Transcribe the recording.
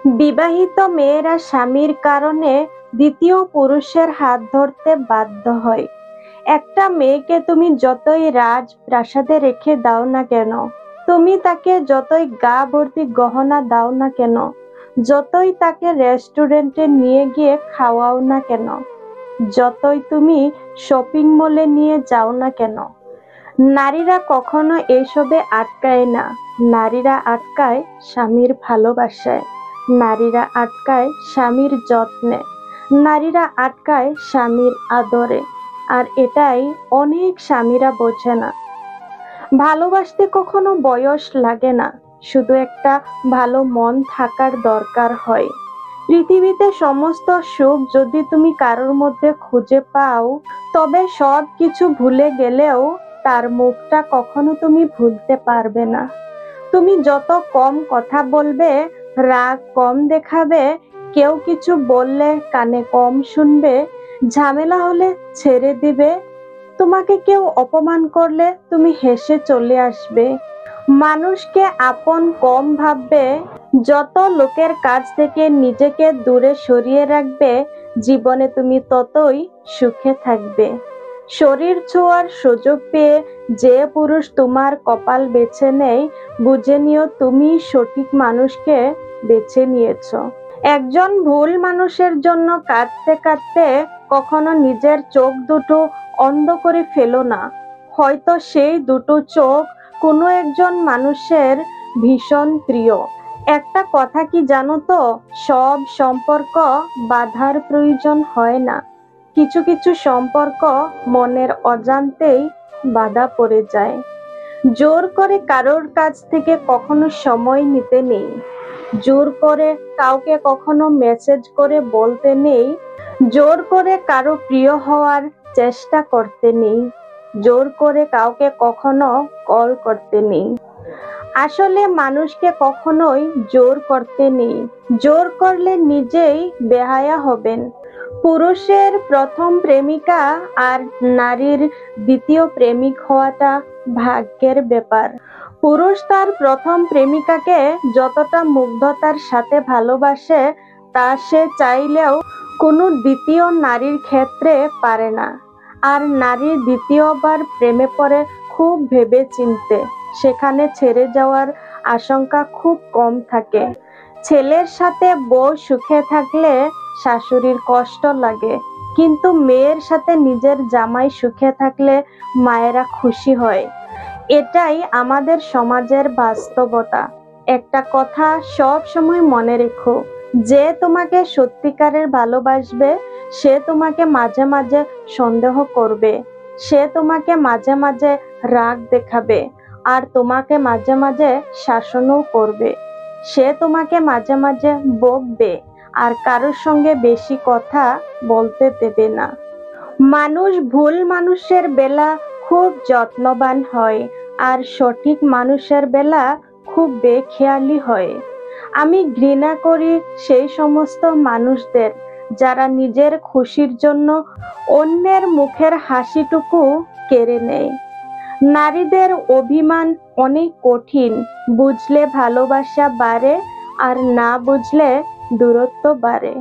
বিবাহিত মেয়েরা স্বামীর কারণে দ্বিতীয় পুরুষের হাত ধরতে বাধ্য হয়। একটা মেয়েকে তুমি যতই রাজপ্রাসাদে রেখে দাও না কেন, তুমি তাকে যতই গা ভর্তি গহনা দাও না কেন, যতই তাকে রেস্টুরেন্টে নিয়ে গিয়ে খাওয়াও না কেন, যতই তুমি শপিং মলে নিয়ে যাও না কেন, নারীরা কখনো এইসবে আটকায় না। নারীরা আটকায় স্বামীর ভালোবাসায়, নারীরা আটকায় স্বামীর যত্নে, নারীরা আটকায় স্বামীর আদরে। আর এটাই অনেক স্বামীরা বোঝে না। ভালোবাসতে কখনো বয়স লাগে না, শুধু একটা ভালো মন থাকার দরকার হয়। পৃথিবীতে সমস্ত সুখ যদি তুমি কারোর মধ্যে খুঁজে পাও, তবে সব কিছু ভুলে গেলেও তার মুখটা কখনো তুমি ভুলতে পারবে না। তুমি যত কম কথা বলবে, রাগ কম দেখাবে, কেউ কিছু বললে কানে কম শুনবে, ঝামেলা হলে ছেড়ে দিবে, তোমাকে কেউ অপমান করলে তুমি হেসে চলে আসবে, মানুষকে আপন কম ভাববে, যত লোকের কাছ থেকে নিজেকে দূরে সরিয়ে রাখবে, জীবনে তুমি ততই সুখে থাকবে। শরীর ছোঁয়ার সুযোগ পেয়ে যে পুরুষ তোমার কপাল বেছে নেয়, বুঝে নিও তুমি সঠিক মানুষকে বেছে নিয়েছো। একজন ভুল মানুষের জন্য কাঁদতে কাঁদতে কখনো নিজের চোখ দুটো অন্ধ করে ফেলো না। হয়তো সেই দুটো চোখ কোনো একজন মানুষের ভীষণ প্রিয়। একটা কথা কি জানো তো, সব সম্পর্ক বাধার প্রয়োজন হয় না। কিছু কিছু সম্পর্ক মনের অজান্তেই বাধা পড়ে যায়। জোর করে কারোর কাছ থেকে কখনো সময় নিতে নেই, জোর করে কাউকে কখনো মেসেজ করে বলতে নেই, জোর করে কারো প্রিয় হওয়ার চেষ্টা করতে নেই, জোর করে কাউকে কখনো কল করতে নেই। আসলে মানুষকে কখনোই জোর করতে নেই, জোর করলে নিজেই বেহায়া হবেন। পুরুষের প্রথম প্রেমিকা আর নারীর দ্বিতীয় প্রেমিক হওয়াটা ভাগ্যের ব্যাপার। পুরুষ তার প্রথম প্রেমিকাকে যতটা মুগ্ধতার সাথে ভালোবাসে, তা সে চাইলেও কোনো দ্বিতীয় নারীর ক্ষেত্রে পারে না। আর নারী দ্বিতীয়বার প্রেমে পড়ে খুব ভেবে চিনতে, সেখানে ছেড়ে যাওয়ার আশঙ্কা খুব কম থাকে। ছেলের সাথে বউ সুখে থাকলে শাশুড়ির কষ্ট লাগে, কিন্তু মেয়ের সাথে নিজের জামাই সুখে থাকলে মায়েরা খুশি হয়। এটাই আমাদের সমাজের বাস্তবতা। একটা কথা সব সময় মনে রেখো, যে তোমাকে সত্যিকারের ভালোবাসবে, সে তোমাকে মাঝে মাঝে সন্দেহ করবে, সে তোমাকে মাঝে মাঝে রাগ দেখাবে, আর তোমাকে মাঝে মাঝে শাসনও করবে। সে তোমাকে মাঝে মাঝে বকবে, আর কারোর সঙ্গে বেশি কথা বলতে দেবে না। মানুষ ভুল মানুষের বেলা খুব যত্নবান হয়, আর সঠিক মানুষের বেলা খুব বেখেয়ালি হয়। আমি ঘৃণা করি সেই সমস্ত মানুষদের যারা নিজের খুশির জন্য অন্যের মুখের হাসিটুকু কেড়ে নেয়। নারীদের অভিমান অনেক কঠিন, বুঝলে ভালোবাসা বাড়ে, আর না বুঝলে দূরত্ব বাড়ে।